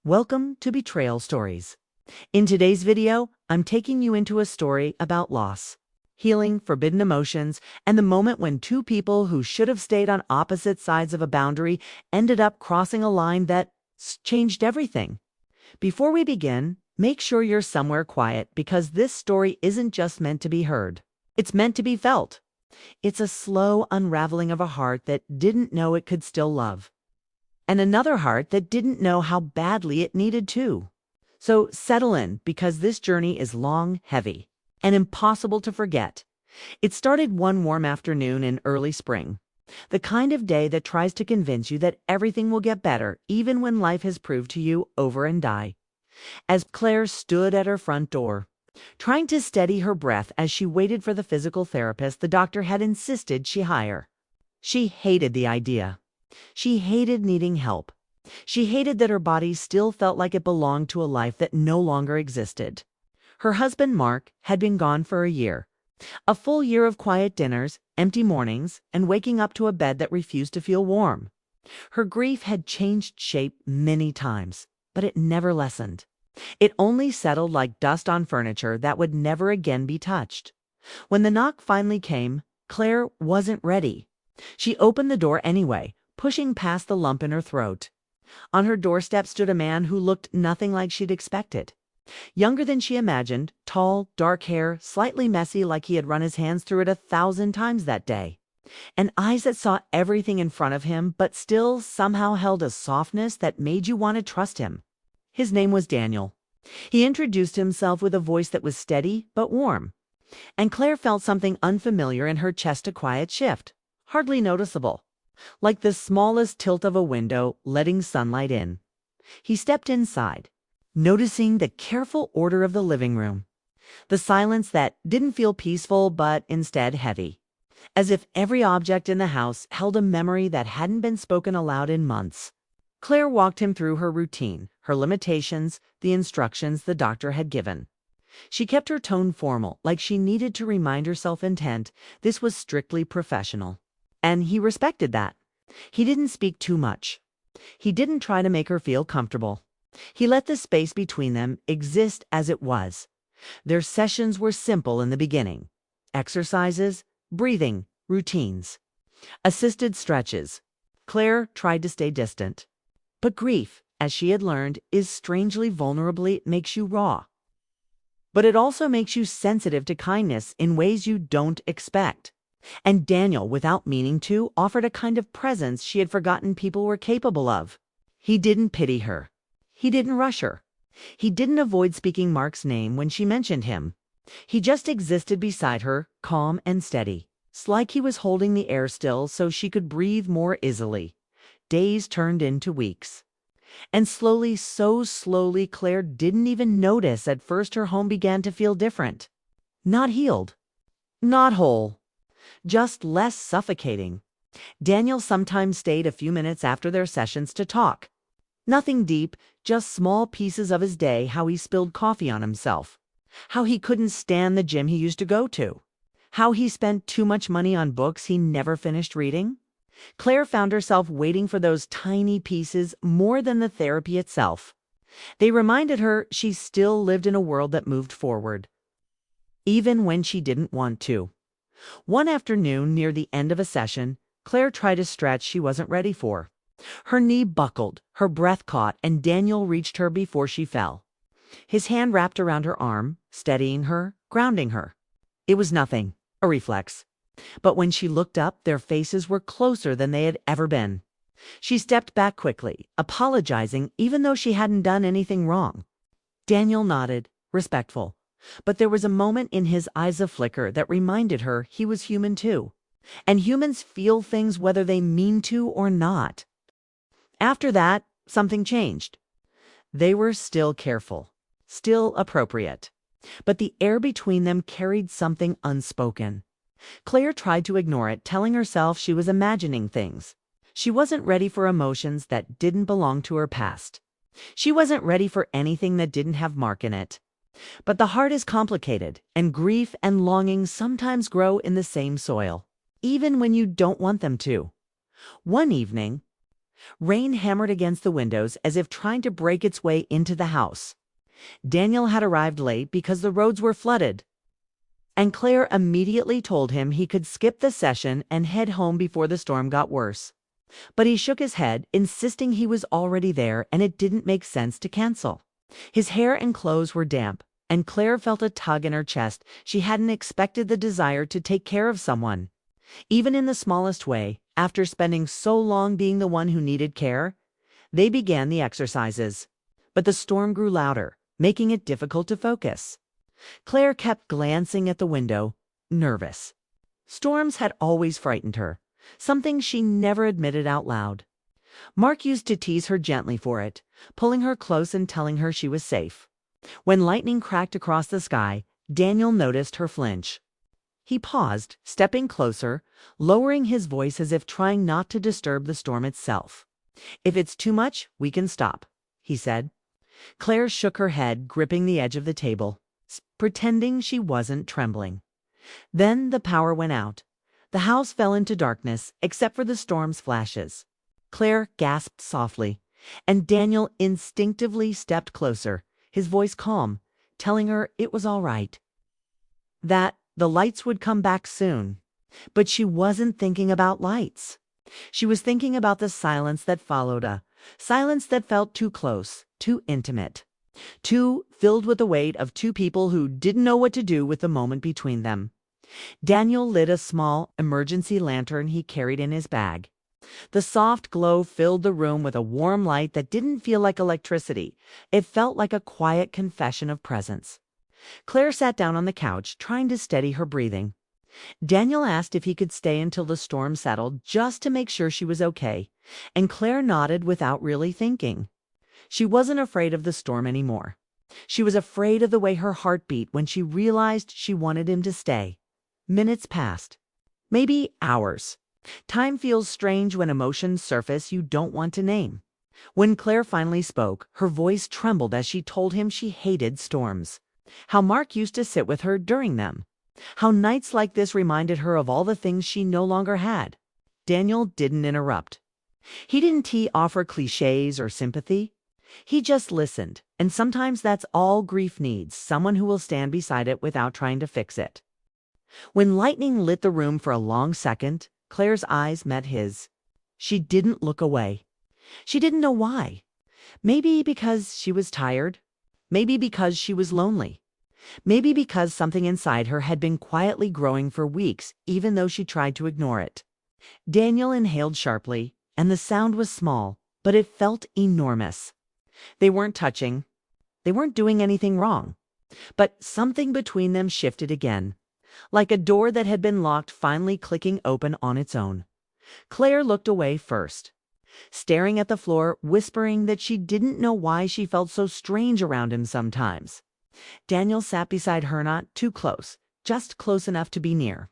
Welcome to Betrayal Stories. In today's video, I'm taking you into a story about loss, healing, forbidden emotions, and the moment when two people who should have stayed on opposite sides of a boundary ended up crossing a line that changed everything. Before we begin, make sure you're somewhere quiet because this story isn't just meant to be heard. It's meant to be felt. It's a slow unraveling of a heart that didn't know it could still love, and another heart that didn't know how badly it needed to. So settle in, because this journey is long, heavy, and impossible to forget. It started one warm afternoon in early spring, the kind of day that tries to convince you that everything will get better even when life has proved to you over and die. As Claire stood at her front door, trying to steady her breath as she waited for the physical therapist the doctor had insisted she hire. She hated the idea. She hated needing help. She hated that her body still felt like it belonged to a life that no longer existed. Her husband, Mark, had been gone for a year. A full year of quiet dinners, empty mornings, and waking up to a bed that refused to feel warm. Her grief had changed shape many times, but it never lessened. It only settled like dust on furniture that would never again be touched. When the knock finally came, Claire wasn't ready. She opened the door anyway, pushing past the lump in her throat. On her doorstep stood a man who looked nothing like she'd expected. Younger than she imagined, tall, dark hair, slightly messy like he had run his hands through it 1,000 times that day. And eyes that saw everything in front of him but still somehow held a softness that made you want to trust him. His name was Daniel. He introduced himself with a voice that was steady but warm. And Claire felt something unfamiliar in her chest, a quiet shift, hardly noticeable, like the smallest tilt of a window letting sunlight in. He stepped inside, noticing the careful order of the living room, the silence that didn't feel peaceful but instead heavy, as if every object in the house held a memory that hadn't been spoken aloud in months. Claire walked him through her routine, her limitations, the instructions the doctor had given. She kept her tone formal, like she needed to remind herself intent this was strictly professional. And he respected that. He didn't speak too much. He didn't try to make her feel comfortable. He let the space between them exist as it was. Their sessions were simple in the beginning. Exercises, breathing, routines, assisted stretches. Claire tried to stay distant. But grief, as she had learned, is strangely vulnerably makes you raw. But it also makes you sensitive to kindness in ways you don't expect. And Daniel, without meaning to, offered a kind of presence she had forgotten people were capable of. He didn't pity her. He didn't rush her. He didn't avoid speaking Mark's name when she mentioned him. He just existed beside her, calm and steady. It's like he was holding the air still so she could breathe more easily. Days turned into weeks. And slowly, so slowly, Claire didn't even notice at first her home began to feel different. Not healed. Not whole. Just less suffocating. Daniel sometimes stayed a few minutes after their sessions to talk. Nothing deep, just small pieces of his day, how he spilled coffee on himself, how he couldn't stand the gym he used to go to, how he spent too much money on books he never finished reading. Claire found herself waiting for those tiny pieces more than the therapy itself. They reminded her she still lived in a world that moved forward, even when she didn't want to. One afternoon, near the end of a session, Claire tried a stretch she wasn't ready for. Her knee buckled, her breath caught, and Daniel reached her before she fell. His hand wrapped around her arm, steadying her, grounding her. It was nothing, a reflex. But when she looked up, their faces were closer than they had ever been. She stepped back quickly, apologizing even though she hadn't done anything wrong. Daniel nodded, respectful. But there was a moment in his eyes, a flicker that reminded her he was human too. And humans feel things whether they mean to or not. After that, something changed. They were still careful, still appropriate. But the air between them carried something unspoken. Claire tried to ignore it, telling herself she was imagining things. She wasn't ready for emotions that didn't belong to her past. She wasn't ready for anything that didn't have Mark in it. But the heart is complicated, and grief and longing sometimes grow in the same soil, even when you don't want them to. One evening, Rain hammered against the windows as if trying to break its way into the house. Daniel had arrived late because the roads were flooded, and Claire immediately told him he could skip the session and head home before the storm got worse. But he shook his head, insisting he was already there and it didn't make sense to cancel. His hair and clothes were damp, and Claire felt a tug in her chest. She hadn't expected the desire to take care of someone, even in the smallest way. After spending so long being the one who needed care, they began the exercises. But the storm grew louder, making it difficult to focus. Claire kept glancing at the window, nervous. Storms had always frightened her, something she never admitted out loud. Mark used to tease her gently for it, pulling her close and telling her she was safe. When lightning cracked across the sky, Daniel noticed her flinch. He paused, stepping closer, lowering his voice as if trying not to disturb the storm itself. "If it's too much, we can stop," he said. Claire shook her head, gripping the edge of the table, pretending she wasn't trembling. Then the power went out. The house fell into darkness, except for the storm's flashes. Claire gasped softly, and Daniel instinctively stepped closer, his voice calm, telling her it was all right, that the lights would come back soon. But she wasn't thinking about lights. She was thinking about the silence that followed, a silence that felt too close, too intimate, too filled with the weight of two people who didn't know what to do with the moment between them. Daniel lit a small emergency lantern he carried in his bag. The soft glow filled the room with a warm light that didn't feel like electricity. It felt like a quiet confession of presence. Claire sat down on the couch, trying to steady her breathing. Daniel asked if he could stay until the storm settled, just to make sure she was okay, and Claire nodded without really thinking. She wasn't afraid of the storm anymore. She was afraid of the way her heart beat when she realized she wanted him to stay. Minutes passed, maybe hours. Time feels strange when emotions surface you don't want to name. When Claire finally spoke, her voice trembled as she told him she hated storms. How Mark used to sit with her during them. How nights like this reminded her of all the things she no longer had. Daniel didn't interrupt. He didn't offer cliches or sympathy. He just listened, and sometimes that's all grief needs, someone who will stand beside it without trying to fix it. When lightning lit the room for a long second, Claire's eyes met his. She didn't look away. She didn't know why. Maybe because she was tired. Maybe because she was lonely. Maybe because something inside her had been quietly growing for weeks, even though she tried to ignore it. Daniel inhaled sharply, and the sound was small, but it felt enormous. They weren't touching. They weren't doing anything wrong. But something between them shifted again, like a door that had been locked finally clicking open on its own. Claire looked away first, staring at the floor, whispering that she didn't know why she felt so strange around him sometimes. Daniel sat beside her, not too close, just close enough to be near.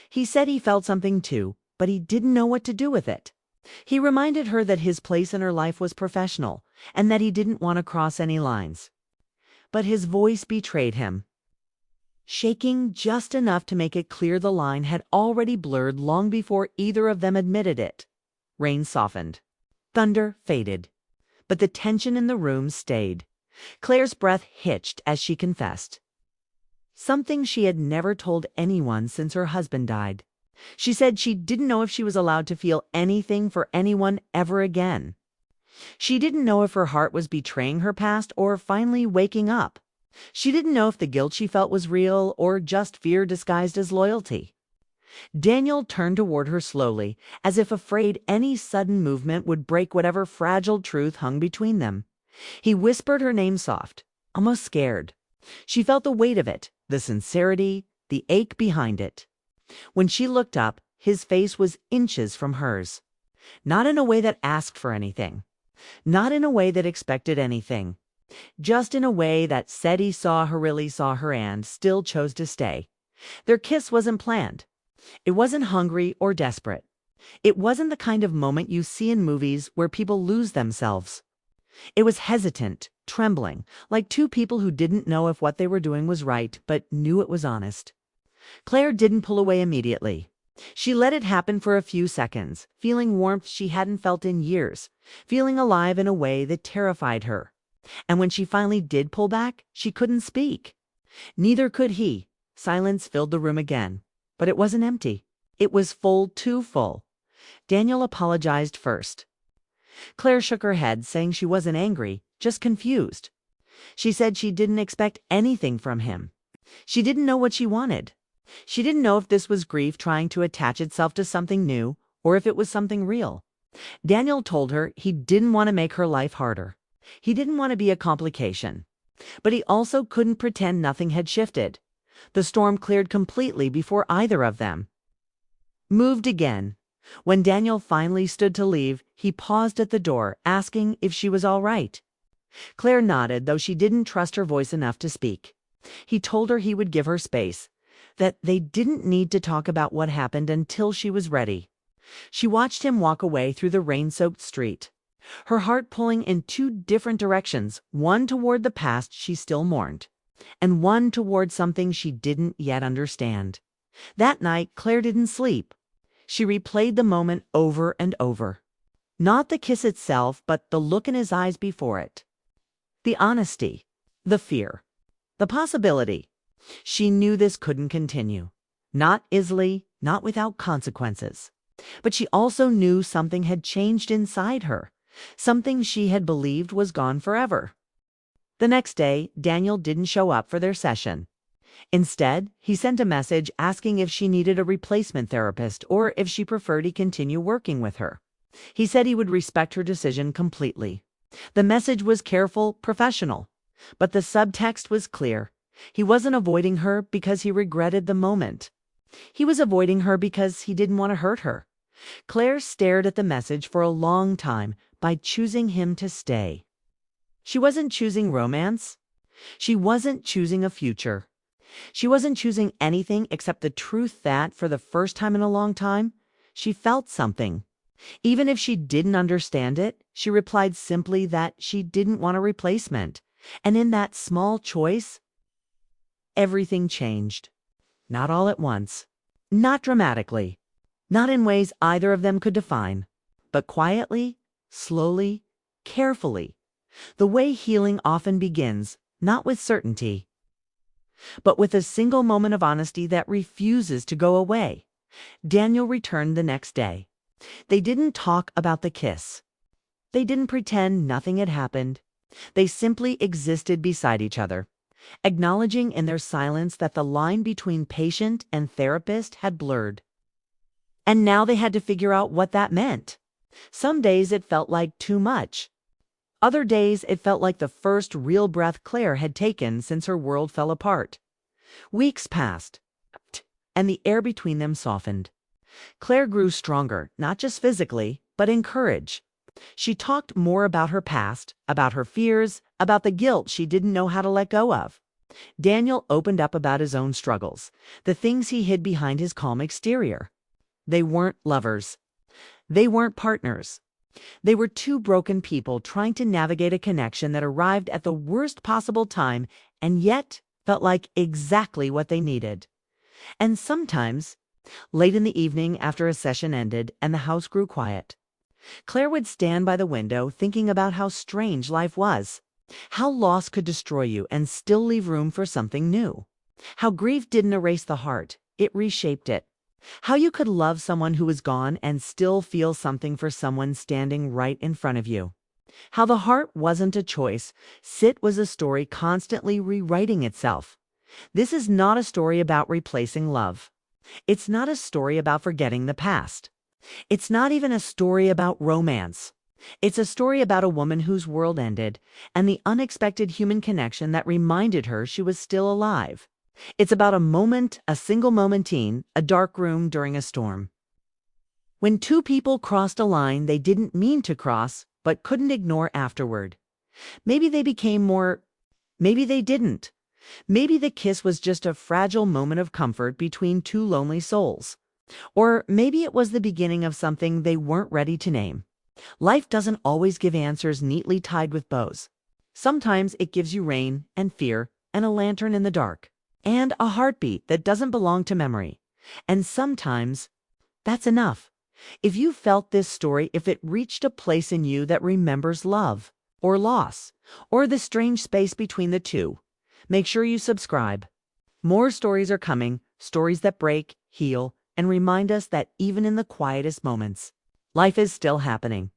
He said he felt something too, but he didn't know what to do with it. He reminded her that his place in her life was professional, and that he didn't want to cross any lines. But his voice betrayed him, shaking just enough to make it clear the line had already blurred long before either of them admitted it. Rain softened. Thunder faded. But the tension in the room stayed. Claire's breath hitched as she confessed something she had never told anyone since her husband died. She said she didn't know if she was allowed to feel anything for anyone ever again. She didn't know if her heart was betraying her past or finally waking up. She didn't know if the guilt she felt was real or just fear disguised as loyalty. Daniel turned toward her slowly, as if afraid any sudden movement would break whatever fragile truth hung between them. He whispered her name soft, almost scared. She felt the weight of it, the sincerity, the ache behind it. When she looked up, his face was inches from hers. Not in a way that asked for anything. Not in a way that expected anything. Just in a way that said he really saw her and still chose to stay. Their kiss wasn't planned. It wasn't hungry or desperate. It wasn't the kind of moment you see in movies where people lose themselves. It was hesitant, trembling, like two people who didn't know if what they were doing was right, but knew it was honest. Claire didn't pull away immediately. She let it happen for a few seconds, feeling warmth she hadn't felt in years, feeling alive in a way that terrified her. And when she finally did pull back, she couldn't speak. Neither could he. Silence filled the room again. But it wasn't empty. It was full, too full. Daniel apologized first. Claire shook her head, saying she wasn't angry, just confused. She said she didn't expect anything from him. She didn't know what she wanted. She didn't know if this was grief trying to attach itself to something new or if it was something real. Daniel told her he didn't want to make her life harder. He didn't want to be a complication. But he also couldn't pretend nothing had shifted. The storm cleared completely before either of them moved again. When Daniel finally stood to leave, he paused at the door, asking if she was all right. Claire nodded, though she didn't trust her voice enough to speak. He told her he would give her space, that they didn't need to talk about what happened until she was ready. She watched him walk away through the rain-soaked street, her heart pulling in two different directions, one toward the past she still mourned, and one toward something she didn't yet understand. That night, Claire didn't sleep. She replayed the moment over and over. Not the kiss itself, but the look in his eyes before it. The honesty, the fear, the possibility. She knew this couldn't continue. Not easily, not without consequences. But she also knew something had changed inside her, something she had believed was gone forever. The next day, Daniel didn't show up for their session. Instead, he sent a message asking if she needed a replacement therapist or if she preferred he continue working with her. He said he would respect her decision completely. The message was careful, professional, but the subtext was clear. He wasn't avoiding her because he regretted the moment. He was avoiding her because he didn't want to hurt her. Claire stared at the message for a long time by choosing him to stay. She wasn't choosing romance. She wasn't choosing a future. She wasn't choosing anything except the truth that, for the first time in a long time, she felt something. Even if she didn't understand it, she replied simply that she didn't want a replacement. And in that small choice, everything changed. Not all at once. Not dramatically. Not in ways either of them could define. But quietly, slowly, carefully. The way healing often begins, not with certainty, but with a single moment of honesty that refuses to go away. Daniel returned the next day. They didn't talk about the kiss. They didn't pretend nothing had happened. They simply existed beside each other, acknowledging in their silence that the line between patient and therapist had blurred. And now they had to figure out what that meant. Some days it felt like too much. Other days it felt like the first real breath Claire had taken since her world fell apart. Weeks passed, and the air between them softened. Claire grew stronger, not just physically, but in courage. She talked more about her past, about her fears, about the guilt she didn't know how to let go of. Daniel opened up about his own struggles, the things he hid behind his calm exterior. They weren't lovers. They weren't partners. They were two broken people trying to navigate a connection that arrived at the worst possible time and yet felt like exactly what they needed. And sometimes, late in the evening after a session ended and the house grew quiet, Claire would stand by the window thinking about how strange life was, how loss could destroy you and still leave room for something new, how grief didn't erase the heart, it reshaped it. How you could love someone who is gone and still feel something for someone standing right in front of you. How the heart wasn't a choice. It was a story constantly rewriting itself. This is not a story about replacing love. It's not a story about forgetting the past. It's not even a story about romance. It's a story about a woman whose world ended and the unexpected human connection that reminded her she was still alive. It's about a moment, a single momentine, a dark room during a storm. When two people crossed a line they didn't mean to cross, but couldn't ignore afterward. Maybe they became more, maybe they didn't. Maybe the kiss was just a fragile moment of comfort between two lonely souls. Or maybe it was the beginning of something they weren't ready to name. Life doesn't always give answers neatly tied with bows. Sometimes it gives you rain and fear and a lantern in the dark. And a heartbeat that doesn't belong to memory. And sometimes That's enough. If you felt this story, if it reached a place in you that remembers love or loss or the strange space between the two, make sure you subscribe. More stories are coming, stories that break, heal, and remind us that even in the quietest moments, life is still happening.